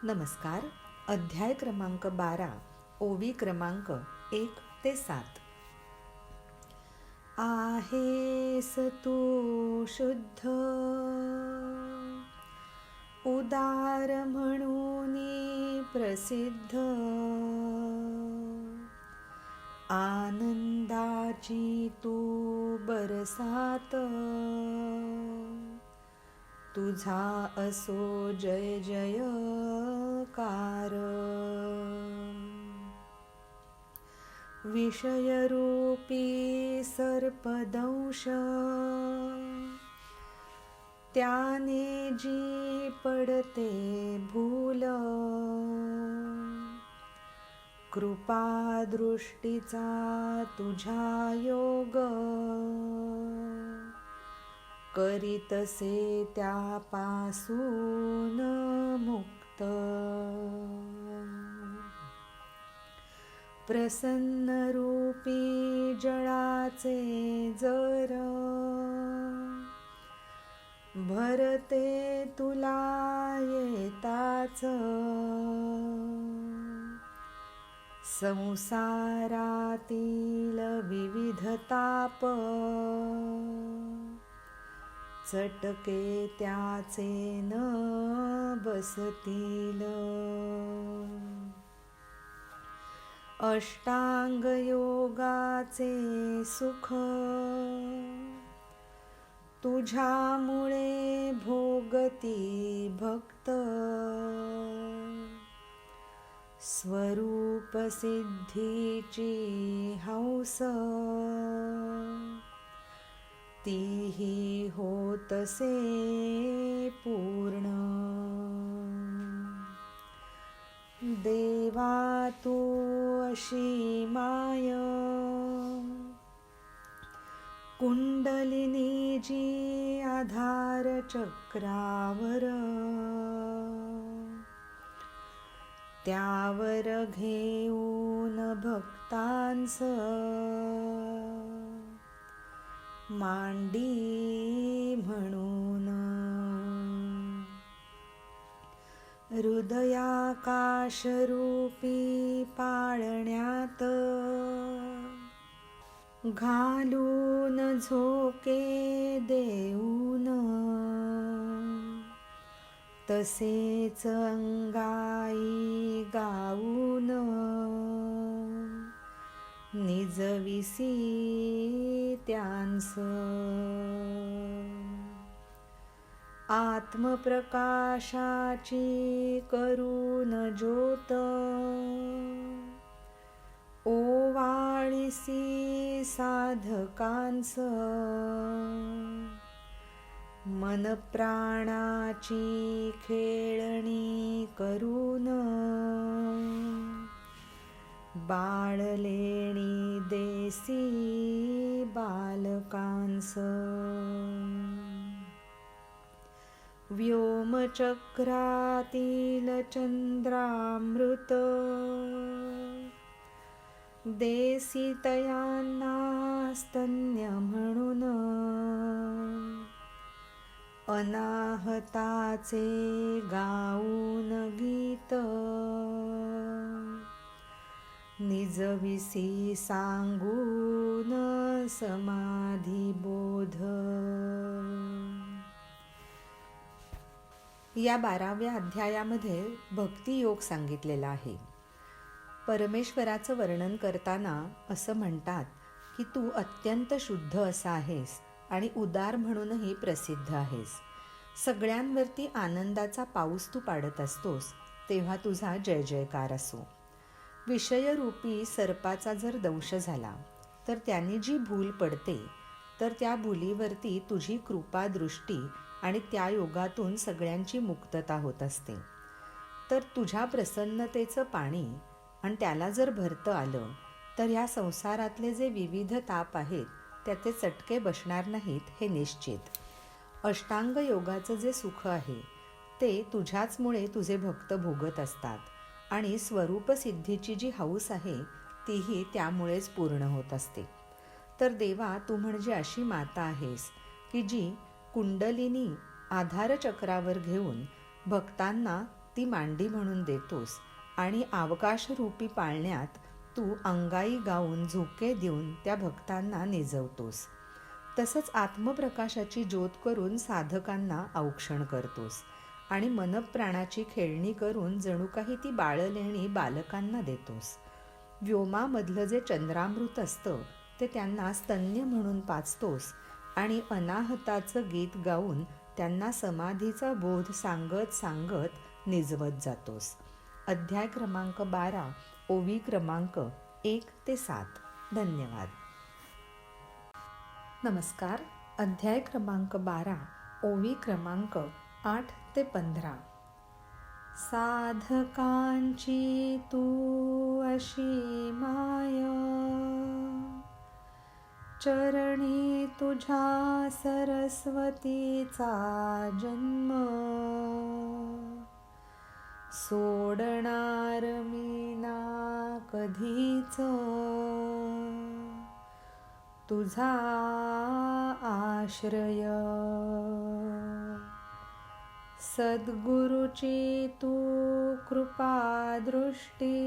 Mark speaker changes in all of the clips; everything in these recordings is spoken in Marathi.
Speaker 1: नमस्कार. अध्याय क्रमांक 12, ओवी क्रमांक 1 ते 7. आहेस तू शुद्ध, उदार म्हणून प्रसिद्ध, आनंदाची तू बरसात, तुझा असो जय जयकार. विषयरूपी सर्पदंश, त्याने जी पडते भूल, कृपादृष्टीचा तुझा योग, करीतसे त्यापासून मुक्त. प्रसन्नरूपी जळाचे जर, भरते तुला येताच, संसारातील विविध ताप, चटके त्याचे न बसतील. अष्टांग योगाचे सुख, तुझ्यामुळे भोगती भक्त, स्वरूप सिद्धीची हौस, तीही होतसे पूर्ण. देवा तू अशी माय, कुंडलिनी जी आधार चक्रावर, त्यावर घेऊन भक्तांस मांडी म्हणून. हृदयाकाशरूपी पाळण्यात, घालून झोके देऊन, तसेच अंगाई गाऊन, निजविसी त्यांस. आत्मप्रकाशाची करून ज्योत, ओवाळीसी साधकांस, मन प्राणाची खेळणी करून, बाळलेणी देसी बालकांस. व्योमचक्रातील चंद्रामृत, देसी तयांना स्तन्य म्हणून, अनाहताचे गाऊन गीत, निजविसी सांगून समाधी बोध. या 12व्या अध्यायामध्ये भक्तियोग सांगितलेला आहे. परमेश्वराचं वर्णन करताना असं म्हणतात की तू अत्यंत शुद्ध असा आहेस आणि उदार म्हणूनही प्रसिद्ध आहेस. सगळ्यांवरती आनंदाचा पाऊस तू पाडत असतोस, तेव्हा तुझा जय जयकार असो. विषयरूपी सर्पाचा जर दंश झाला तर त्याने जी भूल पडते, तर त्या भुलीवरती तुझी कृपा दृष्टी आणि त्या योगातून सगळ्यांची मुक्तता होत असते. तर तुझ्या प्रसन्नतेचं पाणी आणि त्याला जर भरतं आलं तर ह्या संसारातले जे विविध ताप आहेत त्याचे चटके बसणार नाहीत हे निश्चित. अष्टांग योगाचं जे सुख आहे ते तुझ्याचमुळे तुझे भक्त भोगत असतात आणि स्वरूपसिद्धीची जी हौस आहे तीही त्यामुळेच पूर्ण होत असते. तर देवा, तू म्हणजे अशी माता आहेस की जी कुंडलिनी आधारचक्रावर घेऊन भक्तांना ती मांडी म्हणून देतोस आणि अवकाशरूपी पाळण्यात तू अंगाई गाऊन झोके देऊन त्या भक्तांना निजवतोस. तसंच आत्मप्रकाशाची ज्योत करून साधकांना औक्षण करतोस आणि मनप्राणाची खेळणी करून जणू काही ती बाळलेणी बालकांना देतोस. व्योमामधलं जे चंद्रामृत असतं ते त्यांना स्तन्य म्हणून पाजतोस आणि अनाहताचं गीत गाऊन त्यांना समाधीचा बोध सांगत सांगत निजवत जातोस. अध्याय क्रमांक 12, ओवी क्रमांक 1 ते 7. धन्यवाद. नमस्कार. अध्याय क्रमांक 12, ओवी क्रमांक 8 ते 15. साधकांची तू अशी माय, चरणी तुझ्या सरस्वतीचा जन्म, सोडणार मी ना कधीच तुझा आश्रय. सद्गुरुची तू कृपादृष्टी,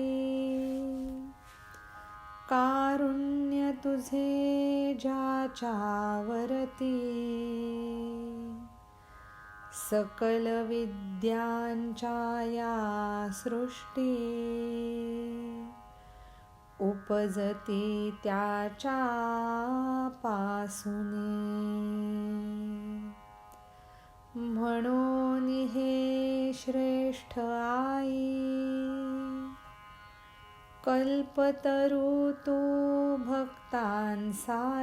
Speaker 1: कारुण्य तुझे ज्याच्यावरती, सकल विद्यांच्या या सृष्टी, उपजती त्याच्या पासूनी. म्हणून हे श्रेष्ठ आई, कल्पतरू तू भक्तांसाठी,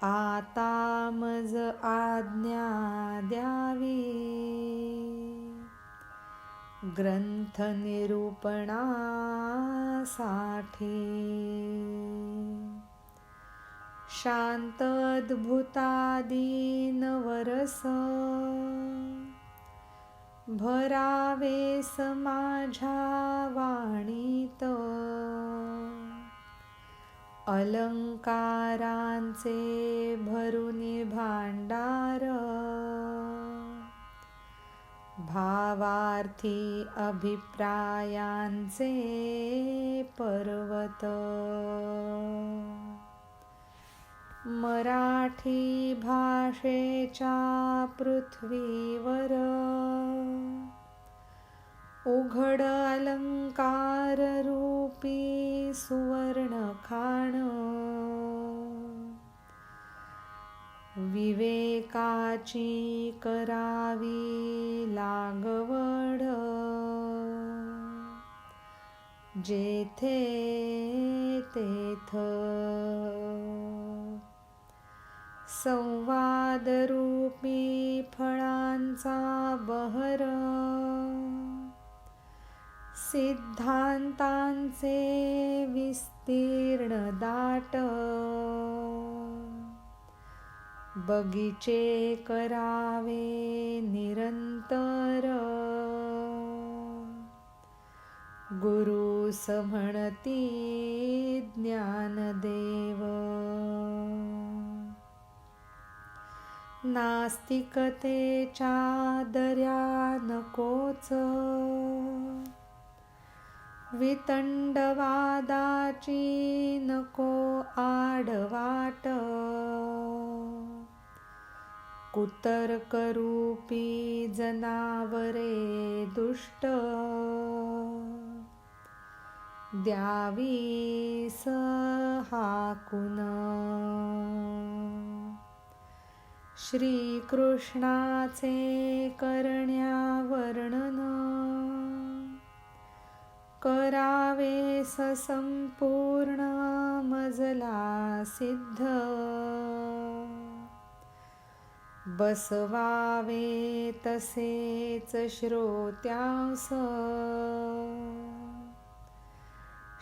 Speaker 1: आता मज आज्ञा द्यावी, ग्रंथ निरूपणासाठी. शांत अद्भुतादीन वरस, भरावेस माझ्या वाणीत, अलंकारांचे भरुनी भांडार, भावार्थी अभिप्रायांचे पर्वत. मराठी भाषेच्या पृथ्वीवर, उघड अलंकार रूपी सुवर्ण खाण, विवेकाची करावी लागवड, जेथे तेथ संवाद रूपी फळांचा बहर, सिद्धांतांचे विस्तीर्ण दाट, बगीचे करावे निरंतर, गुरु समणती ज्ञानदेव. नास्तिकतेच्या दर्या नकोच, वितंडवादाची नको आडवाट, कुतर्करूपी जनावरे दुष्ट, द्यावीस हाकून. श्रीकृष्णाचे करण्या वर्णन, करावेस संपूर्ण मजला सिद्ध, बसवावे तसेच श्रोत्यांस,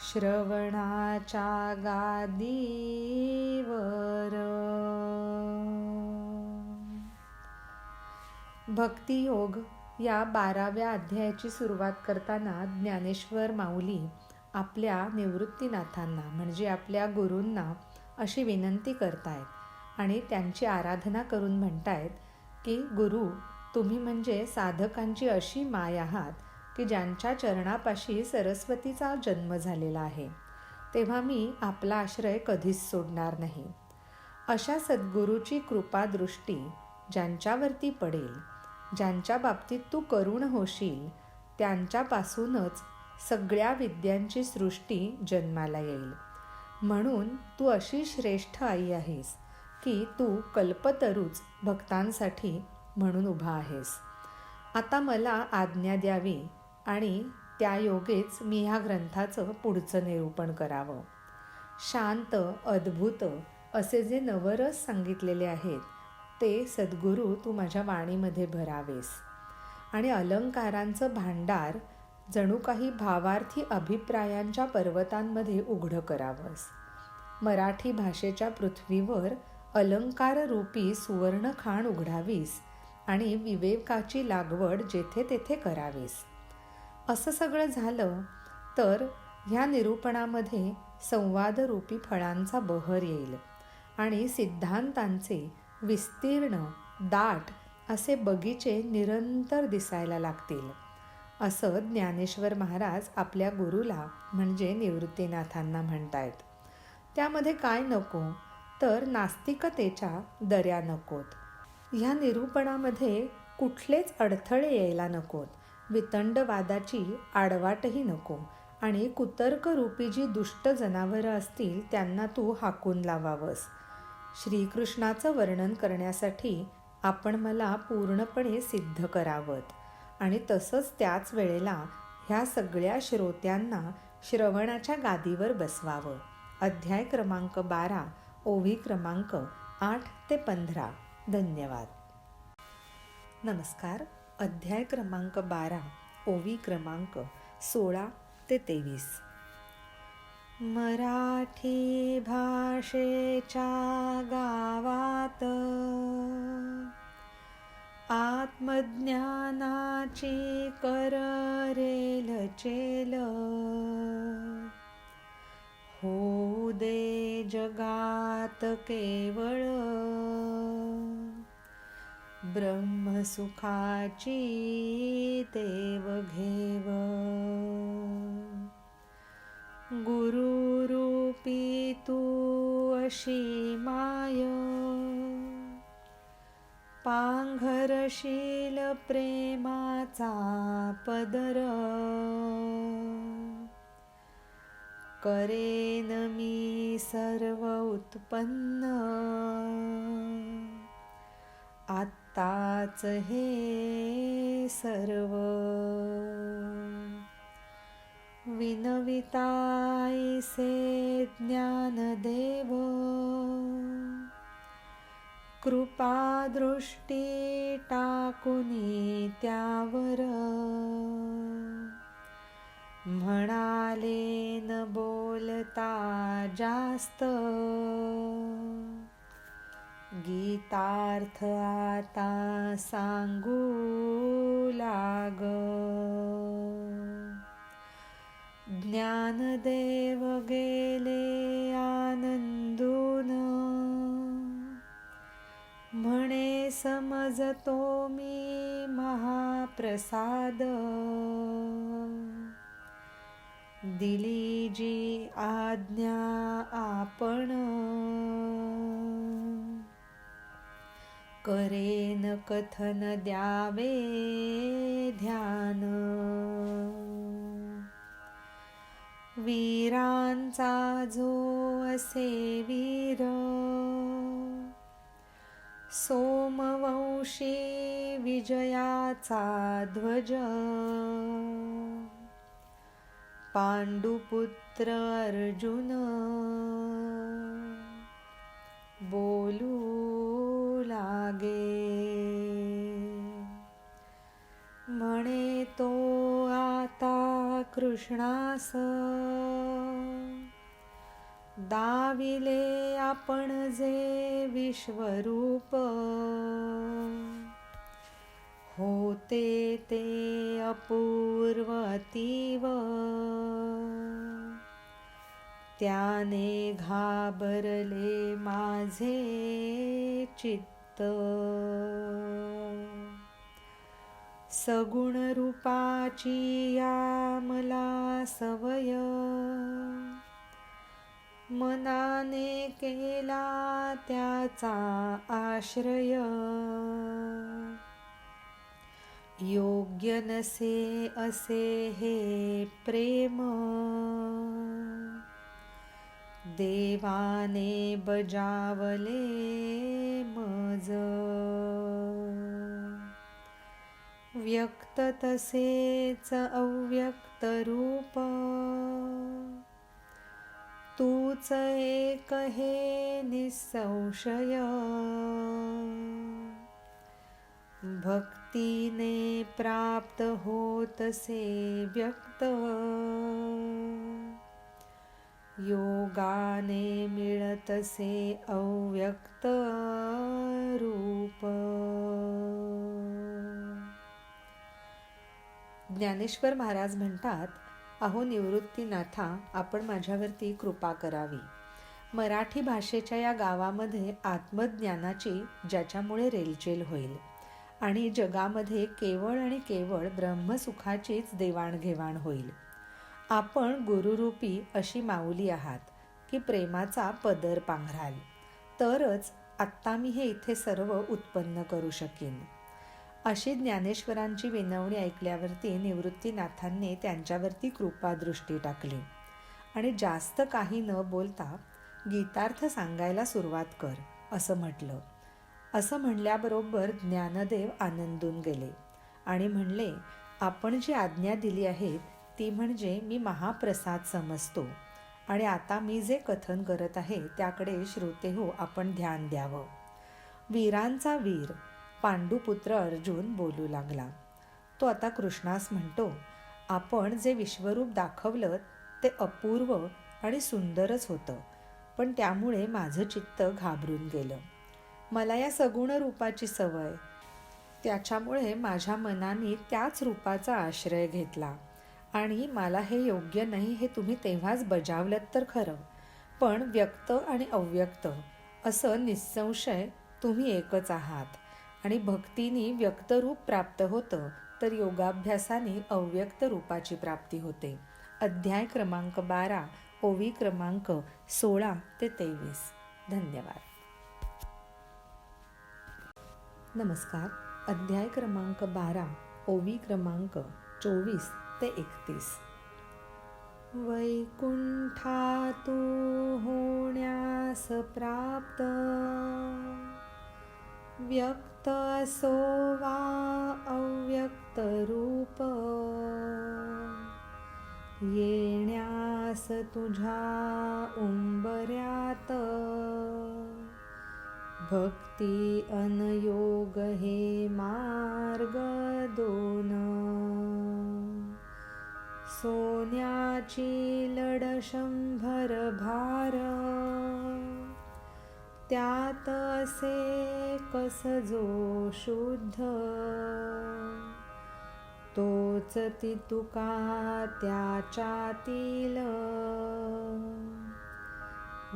Speaker 1: श्रवणाच्या गादीवर. भक्तियोग या 12व्या अध्यायाची सुरुवात करताना ज्ञानेश्वर माऊली आपल्या निवृत्तीनाथांना म्हणजे आपल्या गुरूंना अशी विनंती करतायत आणि त्यांची आराधना करून म्हणतायत की गुरु, तुम्ही म्हणजे साधकांची अशी माय आहात की ज्यांच्या चरणापाशी सरस्वतीचा जन्म झालेला आहे. तेव्हा मी आपला आश्रय कधीच सोडणार नाही. अशा सद्गुरूची कृपादृष्टी ज्यांच्यावरती पडेल, ज्यांच्या बाबतीत तू करुण होशील, त्यांच्यापासूनच सगळ्या विद्यांची सृष्टी जन्माला येईल. म्हणून तू अशी श्रेष्ठ आई आहेस की तू कल्पतरूच भक्तांसाठी म्हणून उभा आहेस. आता मला आज्ञा द्यावी आणि त्या योगेच मी ह्या ग्रंथाचं पुढचं निरूपण करावं. शांत, अद्भुत असे जे नवरस सांगितलेले आहेत ते सद्गुरू तू माझ्या वाणीमध्ये भरावेस आणि अलंकारांचं भांडार जणू काही भावार्थी अभिप्रायांच्या पर्वतांमध्ये उघडं करावंस. मराठी भाषेच्या पृथ्वीवर अलंकाररूपी सुवर्णखाण उघडावीस आणि विवेकाची लागवड जेथे तेथे करावीस. असं सगळं झालं तर ह्या निरूपणामध्ये संवादरूपी फळांचा बहर येईल आणि सिद्धांतांचे विस्तीर्ण, दाट असे बगीचे निरंतर दिसायला लागतील, असं ज्ञानेश्वर महाराज आपल्या गुरुला म्हणजे निवृत्तीनाथांना म्हणतायत. त्यामध्ये काय नको तर नास्तिकतेच्या दऱ्या नकोत. ह्या निरूपणामध्ये कुठलेच अडथळे यायला नकोत. वितंडवादाची आडवाटही नको आणि कुतर्करूपी जी दुष्ट जनावरं असतील त्यांना तू हाकून लावावंस. श्रीकृष्णाचं वर्णन करण्यासाठी आपण मला पूर्णपणे सिद्ध करावं आणि तसंच त्याच वेळेला ह्या सगळ्या श्रोत्यांना श्रवणाच्या गादीवर बसवावं. अध्याय क्रमांक 12, ओवी क्रमांक 8 ते 15. धन्यवाद. नमस्कार. अध्याय क्रमांक 12, ओवी क्रमांक 16 ते 23. मराठी भाषेच्या गावात आत्मज्ञानाची कर रेलचेल, होऊ दे जगात केवळ ब्रह्मसुखाची देव घेव. गुरुरूपी तू अशी माय, पांघरशील प्रेमाचा पदर. करेन मी सर्व उत्पन्न, आत्ताच हे सर्व. विनविताईसे ज्ञानदेव, कृपादृष्टी टाकुनी त्यावर. म्हणाले न बोलता जास्त, गीतार्थ आता सांगू लाग. ज्ञानदेव गेले आनंदून, म्हणे समजतो मी महाप्रसाद. दिली जी आज्ञा आपण, करेन कथन द्यावे ध्यान. वीरांचा जो असे वीर, सोमवंशी विजयाचा ध्वज. पांडुपुत्र अर्जुन बोलू लागे, म्हणे तो आता कृष्णास. दाविले आपण जे विश्वरूप, होते ते अपूर्व अतीव. त्याने घाबरले माझे चित्त, सगुण रूपाची या मला सवय, मनाने केला त्याचा आश्रय, योग्य नसे असे हे प्रेम, देवाने बजावले मज, व्यक्त तसेच अव्यक्त रूप, तूच एक हे निसंशय, भक्तीने प्राप्त होतसे व्यक्त, योगाने मिळतसे अव्यक्त रूप. ज्ञानेश्वर महाराज म्हणतात, अहो निवृत्तीनाथा, आपण माझ्यावरती कृपा करावी. मराठी भाषेच्या या गावामध्ये आत्मज्ञानाची ज्याच्यामुळे रेलचेल होईल आणि जगामध्ये केवळ आणि केवळ ब्रह्मसुखाचीच देवाणघेवाण होईल. आपण गुरुरूपी अशी माऊली आहात की प्रेमाचा पदर पांघराल, तरच आत्ता मी हे इथे सर्व उत्पन्न करू शकेन. अशी ज्ञानेश्वरांची विनवणी ऐकल्यावरती निवृत्तीनाथांनी त्यांच्यावरती कृपादृष्टी टाकली आणि जास्त काही न बोलता गीतार्थ सांगायला सुरुवात कर असं म्हटलं. असं म्हणल्याबरोबर ज्ञानदेव आनंदून गेले आणि म्हणले, आपण जी आज्ञा दिली आहे ती म्हणजे मी महाप्रसाद समजतो आणि आता मी जे कथन करत आहे त्याकडे श्रोतेहो आपण ध्यान द्यावं. वीरांचा वीर पांडुपुत्र अर्जुन बोलू लागला. तो आता कृष्णास म्हणतो, आपण जे विश्वरूप दाखवलं ते अपूर्व आणि सुंदरच होतं, पण त्यामुळे माझं चित्त घाबरून गेलं. मला या सगुण रूपाची सवय, त्याच्यामुळे माझ्या मनाने त्याच रूपाचा आश्रय घेतला आणि मला हे योग्य नाही हे तुम्ही तेव्हाच बजावलंत तर खरं, पण व्यक्त आणि अव्यक्त असं निसंशय तुम्ही एकच आहात आणि भक्तीने व्यक्त रूप प्राप्त होतं तर योगाभ्यासाने अव्यक्त रूपाची प्राप्ती होते. अध्याय क्रमांक 12, ओवी क्रमांक 16 ते 23. धन्यवाद. नमस्कार. अध्याय क्रमांक 12, ओवी क्रमांक 24 ते 31. वैकुंठातू होण्यास प्राप्त, व्यक्त असो वा अव्यक्त रूप, येण्यास तुझ्या उंबऱ्यात, भक्ती अनयोग हे मार्ग दोन, सोन्याची लड 100 भार, त्यात असे कस जो शुद्ध, तोच ती तुका त्याच्यातील,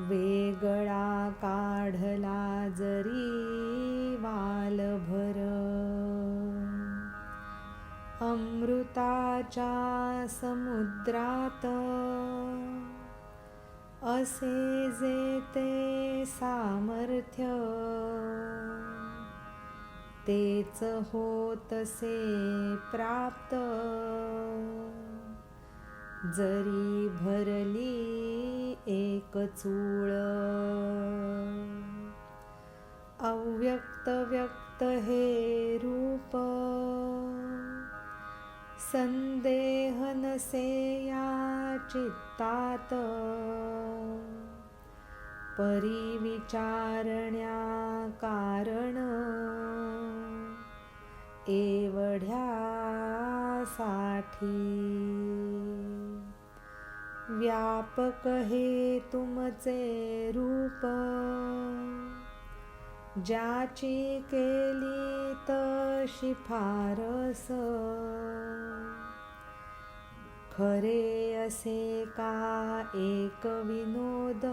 Speaker 1: वेगळा काढला जरी वालभर, अमृताच्या समुद्रात, असे जे ते सामर्थ्य, तेच होतसे प्राप्त, जरी भरली एक चूळ, अव्यक्त व्यक्त हे रूप, संदेह नसे या चित्तात, परिविचारण्या कारण, एवढ्यासाठी व्यापक हे तुमचे रूप, ज्याची केली तशी फारस, खरे असे का एक विनोद,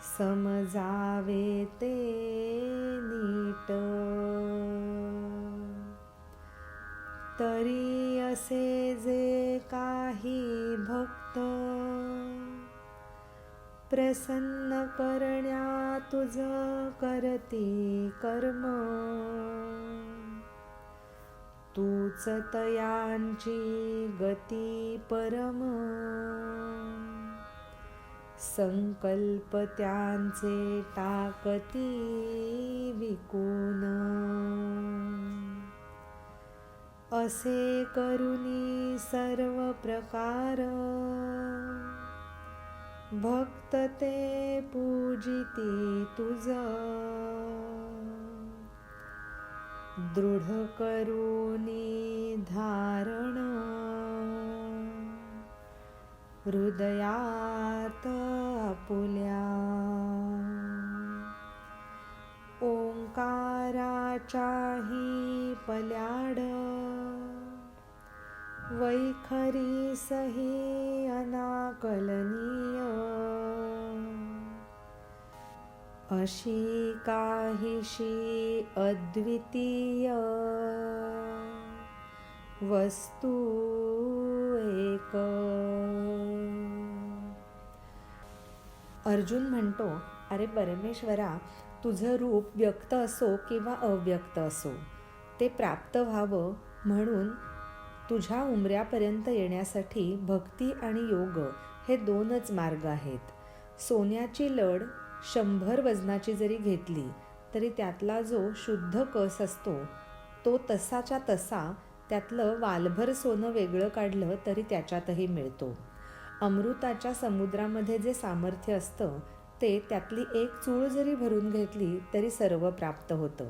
Speaker 1: समजावे ते नीट. तरी असे जे काही भक्त प्रसन्न करण्या तुझ करती कर्म, तूच तयांची गती परम, संकल्प त्यांचे टाकती विकून, असे करुनी सर्व प्रकार भक्त ते पूजिती तुझ, दृढ करुनी धारण हृदयात आपुल्या, ओंकाराच्याही पल्याड वैखरी सही अनाकलनीय, अशी काहीशी अद्वितीय वस्तू एक. अर्जुन म्हणतो, अरे परमेश्वरा, तुझं रूप व्यक्त असो किंवा अव्यक्त असो, ते प्राप्त व्हावं म्हणून तुझ्या उमऱ्यापर्यंत येण्यासाठी भक्ती आणि योग हे दोनच मार्ग आहेत. सोन्याची लड 100 वजनाची जरी घेतली तरी त्यातला जो शुद्ध कस असतो तो तसाच्या तसा त्यातलं वालभर सोनं वेगळं काढलं तरी त्याच्यातही मिळतो. अमृताच्या समुद्रामध्ये जे सामर्थ्य असतं ते त्यातली एक चूळ जरी भरून घेतली तरी सर्व प्राप्त होतं.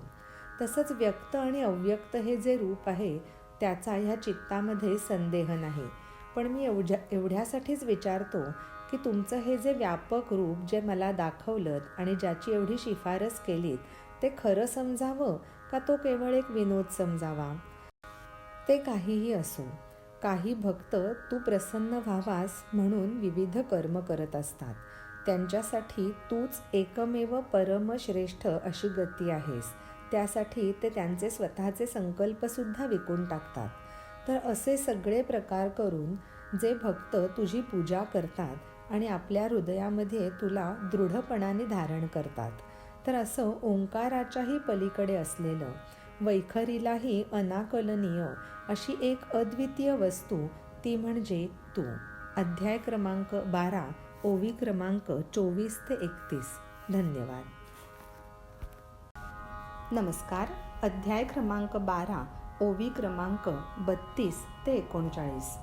Speaker 1: तसंच व्यक्त आणि अव्यक्त हे जे रूप आहे त्याचा ह्या चित्तामध्ये संदेह नाही. पण मी एवढ्यासाठीच विचारतो की तुमचं हे जे व्यापक रूप जे मला दाखवलंत आणि ज्याची एवढी शिफारस केलीत ते खरं समजावं का तो केवळ एक विनोद समजावा? ते काहीही असो, काही भक्त तू प्रसन्न व्हावास म्हणून विविध कर्म करत असतात. त्यांच्यासाठी तूच एकमेव परमश्रेष्ठ अशी गती आहेस. त्यासाठी ते त्यांचे स्वतःचे संकल्पसुद्धा विकून टाकतात. तर असे सगळे प्रकार करून जे भक्त तुझी पूजा करतात आणि आपल्या हृदयामध्ये तुला दृढपणाने धारण करतात, तर असं ओंकाराच्याही पलीकडे असलेलं, वैखरीलाही अनाकलनीय अशी एक अद्वितीय वस्तू, ती म्हणजे तू. अध्याय क्रमांक 12, ओवी क्रमांक 24 ते 31. धन्यवाद. नमस्कार. अध्याय क्रमांक 12, ओवी क्रमांक 32 ते 39.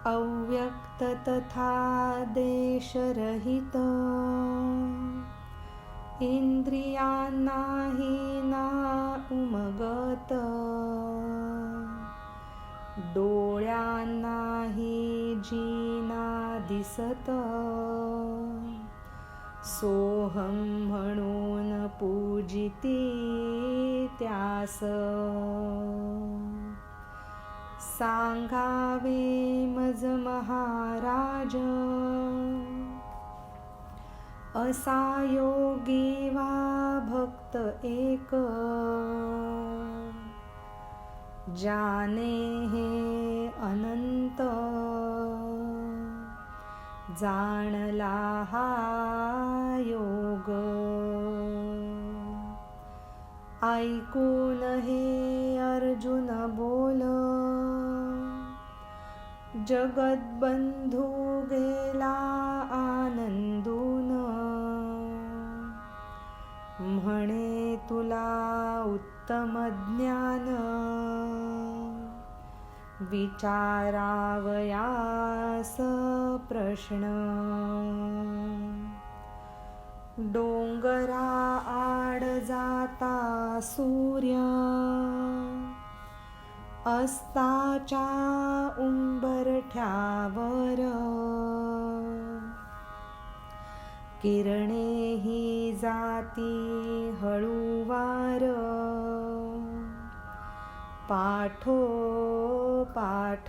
Speaker 1: अव्यक्त तथा देशरहित इंद्रियांनाही ना उमगत, डोळ्यांनाही जीना दिसत, सोहम म्हणून पूजिती त्यास, सांगावे मज महाराज असा योगी वा भक्त एक, ज्याने हे अनंत जाणला हा योग. ऐकून हे अर्जुन बोल, जगद्बंधू गेला आनंदून, म्हणे तुला उत्तम ज्ञान, विचारावयास प्रश्न. डोंगरा आड जाता सूर्य, अस्ताच्या उंबरठ्यावर, किरणे ही जाती हळूवार, पाठोपाठ.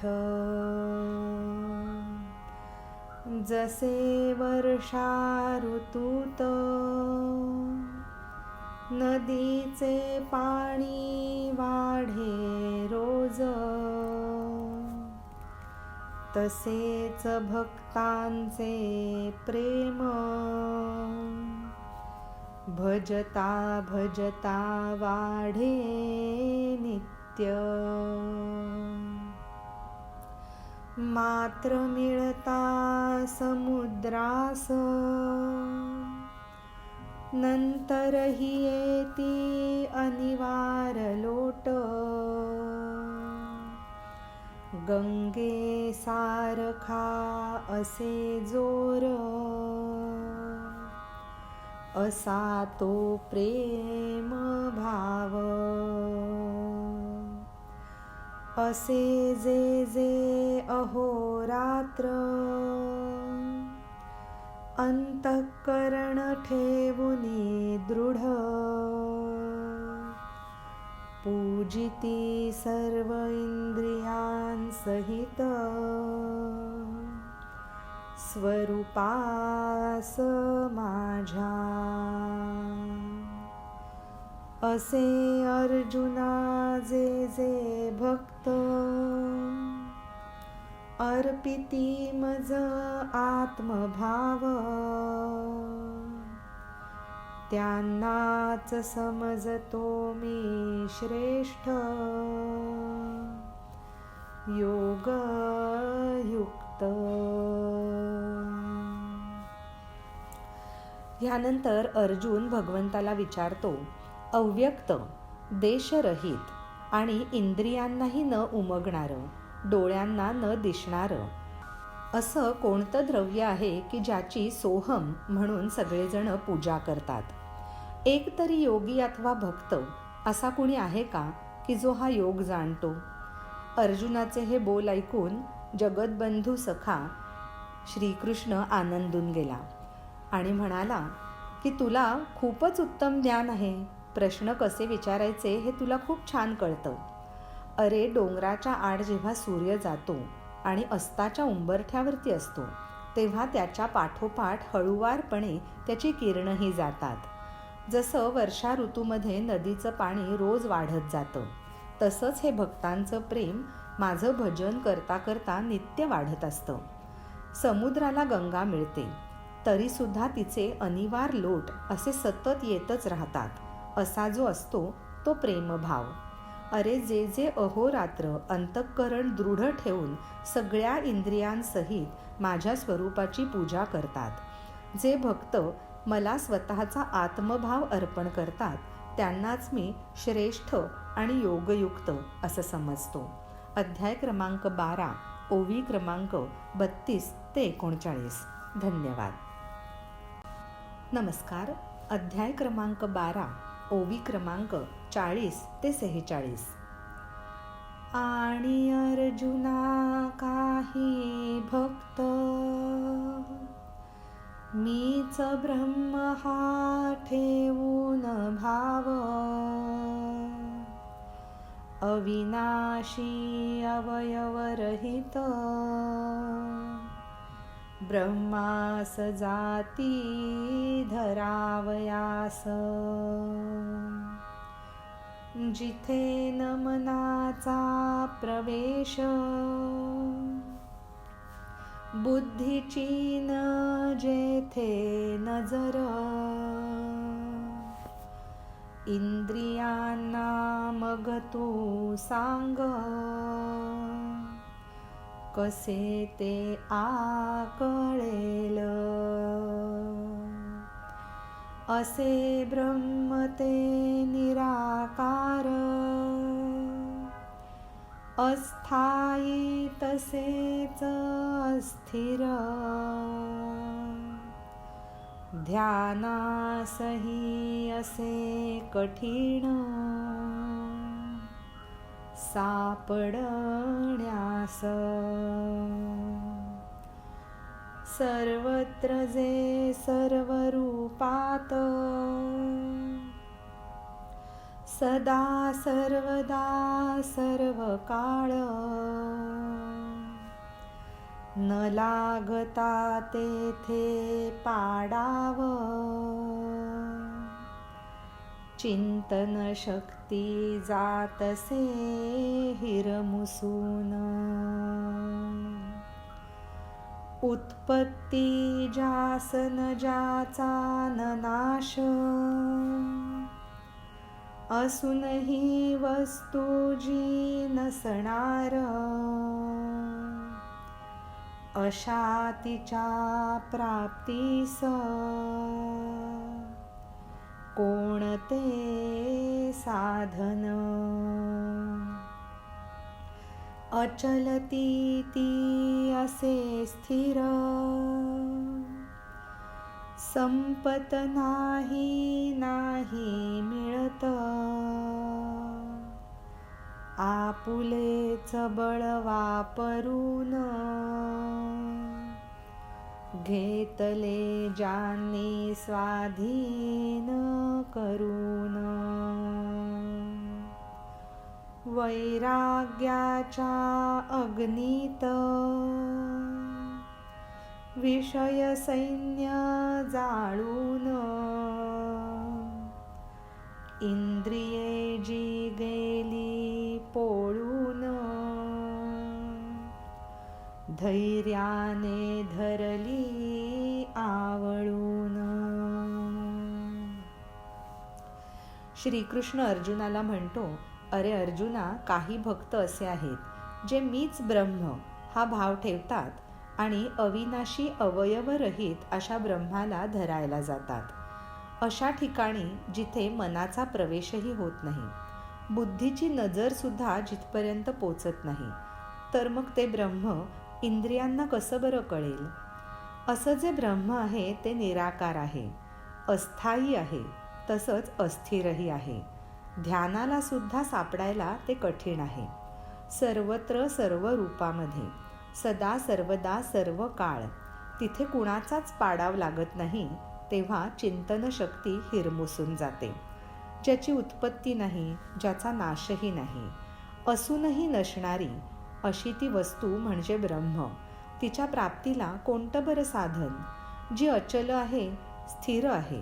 Speaker 1: जसे वर्षा ऋतूत नदीचे पाणी वाढे रोज, तसेच भक्तांचे प्रेम भजता भजता वाढे नित्य. मात्र मिळता समुद्रास नंतरही येती अनिवार लोट. गंगे सारखा असे जोर असा तो प्रेम भाव. असे जे जे अहोरात्र अंतःकरण ठेवुनी दृढ. पूजिती सर्व इंद्रियांसहित स्वरूपास माझ्या. असे अर्जुना जे जे भक्त अर्पिती मज आत्मभाव. त्यांनाच समजतो मी श्रेष्ठ योगयुक्त. ह्यानंतर अर्जुन भगवंताला विचारतो, अव्यक्त, देशरहित आणि इंद्रियांनाही न उमगणारं, डोळ्यांना न दिसणारं असं कोणतं द्रव्य आहे की ज्याची सोहम म्हणून सगळेजण पूजा करतात. एक तरी योगी अथवा भक्त असा कुणी आहे का की जो हा योग जाणतो. अर्जुनाचे हे बोल ऐकून जगतबंधू सखा श्रीकृष्ण आनंदून गेला आणि म्हणाला की तुला खूपच उत्तम ज्ञान आहे. प्रश्न कसे विचारायचे हे तुला खूप छान कळतं. अरे, डोंगराच्या आड जेव्हा सूर्य जातो आणि अस्ताच्या उंबरठ्यावरती असतो तेव्हा त्याच्या पाठोपाठ हळूवारपणे त्याची किरणंही जातात. जसं वर्षा ऋतूमध्ये नदीचं पाणी रोज वाढत जातं तसंच हे भक्तांचं प्रेम माझं भजन करता करता नित्य वाढत असतं. समुद्राला गंगा मिळते तरीसुद्धा तिचे अनिवार लोट असे सतत येतच राहतात. असा जो असतो तो प्रेमभाव. अरे, जे जे अहोरात्र अंतःकरण दृढ ठेवून सगळ्या इंद्रियांसहित माझ्या स्वरूपाची पूजा करतात, जे भक्त मला स्वतःचा आत्मभाव अर्पण करतात, त्यांनाच मी श्रेष्ठ आणि योगयुक्त असं समजतो. अध्याय क्रमांक 12, ओवी क्रमांक 32 ते 39. धन्यवाद. नमस्कार. अध्याय क्रमांक 12, ओवी क्रमांक 40 ते 46. आणि अर्जुना काही भक्त मीच ब्रह्म हा ठेवून भाव. अविनाशी अवयवरहित ब्रह्मास जाती धरावयास. जिथे न मनाचा प्रवेश बुद्धीची न जेथे नजर. इंद्रियांना मग तू सांग कसे ते आकळेल. असे ब्रह्म ते निराकार अस्थायी तसेच अस्थिर. ध्यानासही असे कठीण सापडण्यास. सर्वत्र जे सर्व रूपात सदा सर्वदा सर्व काळ न लागता तेथे पाडाव. चिंतन शक्ती जातसे हिरमुसून. उत्पत्ती जासन ज्याचा न नाश, असूनही वस्तू जी नसणार, अशा तिच्या प्राप्तीस कोणते साधन. अचलती ती असे स्थिर, संपत नाही नाही मिळत, आपुलेच बळ वापरून घेतले ज्यांनी स्वाधीन करून. वैराग्याच्या अग्नीत विषय सैन्य जाळून, इंद्रिये जी गेली पोळून, धैर्याने धरली आवळून. श्रीकृष्ण अर्जुनाला म्हणतो, अरे अर्जुना, काही भक्त असे आहेत जे मीच ब्रह्म हा भाव ठेवतात आणि अविनाशी अवयवरहित अशा ब्रह्माला धरायला जातात. अशा ठिकाणी जिथे मनाचा प्रवेशही होत नाही, बुद्धीची नजरसुद्धा जिथपर्यंत पोचत नाही, तर मग ते ब्रह्म इंद्रियांना कसं बरं कळेल? असं जे ब्रह्म आहे ते निराकार आहे, अस्थायी आहे, तसंच अस्थिरही आहे. ध्यानाला सुद्धा सापडायला ते कठीण आहे. सर्वत्र सर्व रूपामध्ये, सदा सर्वदा सर्व काळ, तिथे कुणाचाच पाडाव लागत नाही, तेव्हा चिंतन शक्ती हिरमुसून जाते. ज्याची उत्पत्ती नाही, ज्याचा नाशही नाही, असूनही नसणारी अशी ती वस्तू म्हणजे ब्रह्म. तिच्या प्राप्तीला कोणतं बरं साधन? जी अचल आहे, स्थिर आहे,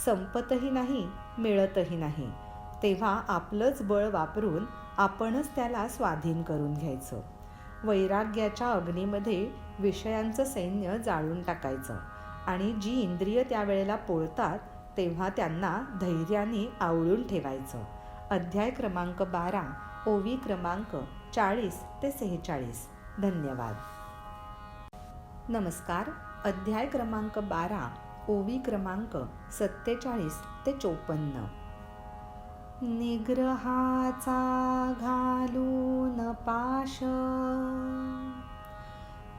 Speaker 1: संपतही नाही, मिळतही नाही, तेव्हा आपलंच बळ वापरून आपणच त्याला स्वाधीन करून घ्यायचं. वैराग्याच्या अग्नीमध्ये विषयांचं सैन्य जाळून टाकायचं आणि जी इंद्रिय त्यावेळेला पोळतात तेव्हा त्यांना धैर्याने आवळून ठेवायचं. अध्याय क्रमांक 12, ओवी क्रमांक 40 ते 46. धन्यवाद. नमस्कार. अध्याय क्रमांक 12, ओवी क्रमांक 47 ते 54. निग्रहाचा घालून पाश,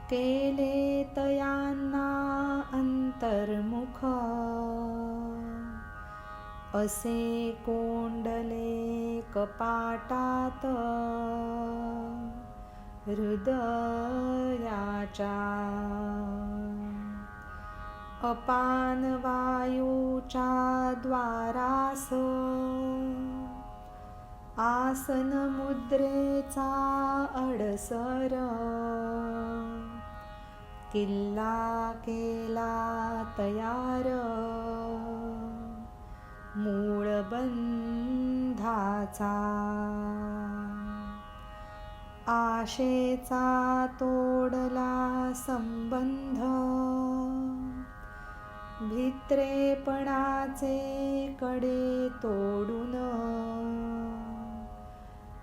Speaker 1: केले तयांना अंतर्मुख, असे कोंडले कपाटात हृदयाच्या. अपान वायूच्या द्वारास, आसन मुद्रेचा अडसर, किल्ला केला तयार, मूळबंधाचा. आशेचा तोडला संबंध, भित्रेपणाचे कडे तोडून,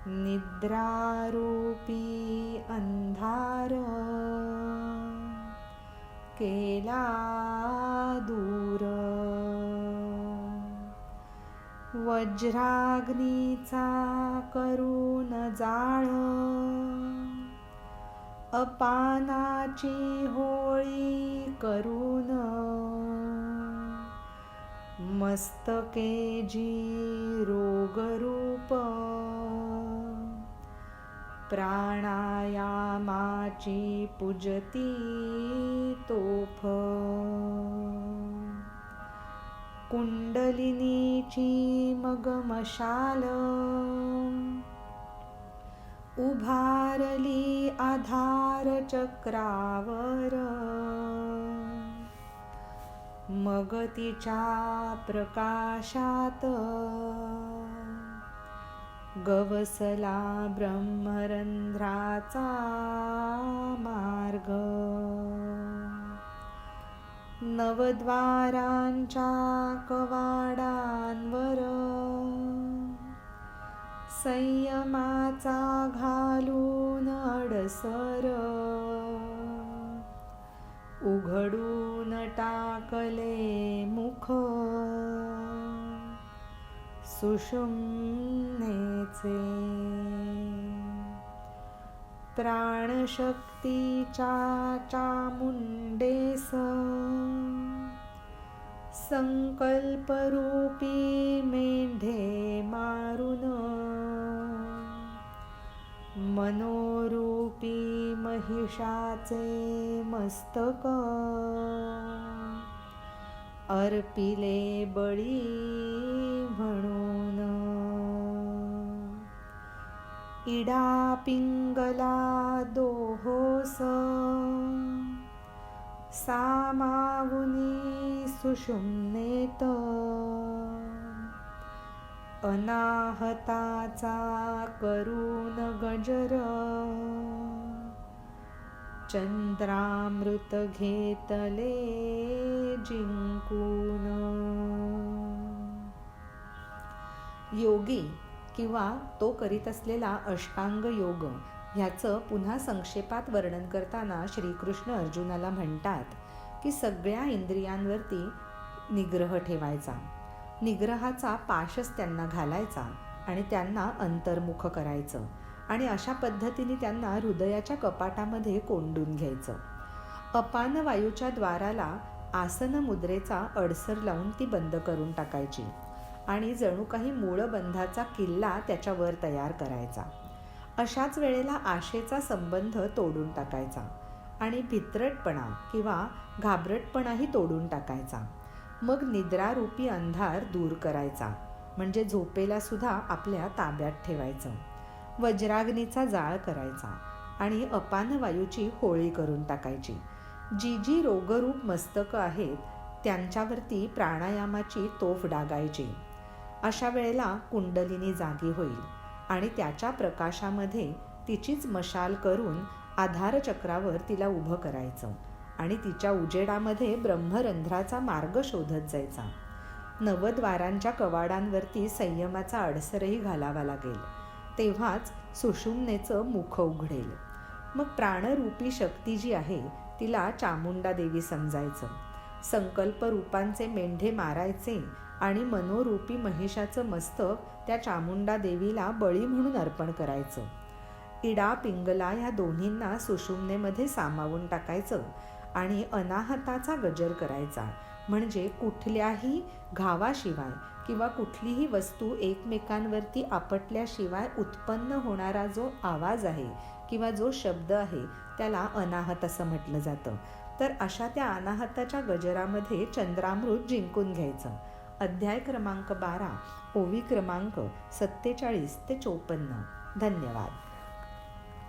Speaker 1: निद्रारूपी अंधार केला दूर. वज्राग्नीचा करून जाळ, अपानाची होळी करून, मस्तके जी रोगरूप, प्राणायामाची पूजती तोफ. कुंडलिनीची मग मशाल, उभारली आधार चक्रावर, मग तिच्या प्रकाशात गवसला ब्रह्मरंध्राचा मार्ग. नवद्वारांच्या कवाडांवर संयमाचा घालून अडसर उघडून टाकले मुख सुषुम्नेचे. प्राणशक्तीच्या चामुंडेस संकल्परूपी मेंढे मारून मनोरूपी महिषाचे मस्तक अर्पिले बळी म्हणून. इडा पिंगला दोहोस सामावुनी सुषुम्नेत अनाहताचा करून गजर चंद्रामृत घेतले जिंकून. योगी किंवा तो करीत असलेला अष्टांग योग ह्याचं पुन्हा संक्षेपात वर्णन करताना श्रीकृष्ण अर्जुनाला म्हणतात की सगळ्या इंद्रियांवरती निग्रह ठेवायचा, निग्रहाचा पाशच त्यांना घालायचा आणि त्यांना अंतर्मुख करायचं आणि अशा पद्धतीने त्यांना हृदयाच्या कपाटामध्ये कोंडून घ्यायचं. अपान वायूच्या द्वाराला आसन मुद्रेचा अडसर लावून ती बंद करून टाकायची आणि जणू काही मूळबंधाचा किल्ला त्याच्यावर तयार करायचा. अशाच वेळेला आशेचा संबंध तोडून टाकायचा आणि भित्रटपणा किंवा घाबरटपणाही तोडून टाकायचा. मग निद्रारूपी अंधार दूर करायचा, म्हणजे झोपेला सुद्धा आपल्या ताब्यात ठेवायचं. वज्राग्नीचा जाळ करायचा आणि अपान वायूची होळी करून टाकायची. जी जी रोगरूप मस्तकं आहेत त्यांच्यावरती प्राणायामाची तोफ डागायची. अशा वेळेला कुंडलिनी जागी होईल आणि त्याच्या प्रकाशामध्ये तिचीच मशाल करून आधारचक्रावर तिला उभं करायचं आणि तिच्या उजेडामध्ये ब्रह्मरंध्राचा मार्ग शोधत जायचा. नवद्वारांच्या कवाडांवरती संयमाचा अडसरही घालावा लागेल, तेव्हाच सुषुम्नेचं मुख उघडेल. मग प्राणरूपी शक्ती जी आहे तिला चामुंडा देवी समजायचं. संकल्प रूपांचे मेंढे मारायचे आणि मनोरूपी महिषाचं मस्तक त्या चामुंडा देवीला बळी म्हणून अर्पण करायचं. इडा पिंगला ह्या दोन्हींना सुषुम्नेमध्ये सामावून टाकायचं आणि अनाहताचा गजर करायचा, म्हणजे कुठल्याही घावाशिवाय किंवा कुठलीही वस्तू एकमेकांवरती आपटल्याशिवाय उत्पन्न होणारा जो आवाज आहे किंवा जो शब्द आहे त्याला अनाहत असं म्हटलं जातं. तर अशा त्या अनाहताच्या गजरामध्ये चंद्रामृत जिंकून घ्यायचं. अध्याय क्रमांक 12, ओवी क्रमांक 47 ते 54. धन्यवाद.